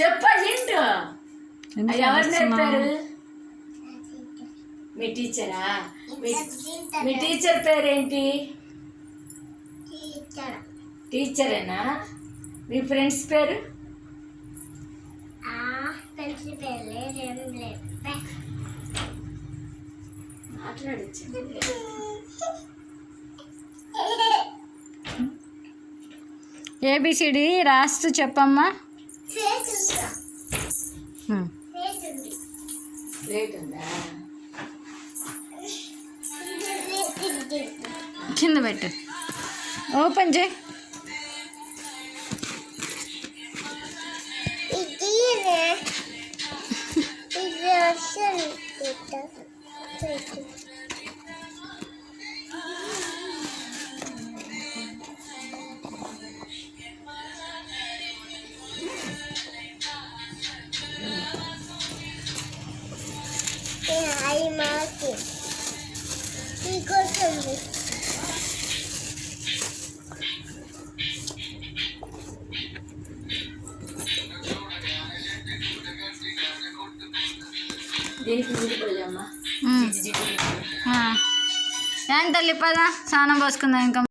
చెప్పండి. ఎవరు నేర్పారు? మీ టీచరా? మీ టీచర్ పేరేంటి? టీచరేనా? మీ ఫ్రెండ్స్ పేరు? మాట్లాడచ్చు. ఏబిసిడి రాస్తూ చెప్పమ్మా. కింద పెట్టు. ఓపెన్ చేయి. ఏం తల్లి పద స్నానం పోసుకుందాం ఇంకా.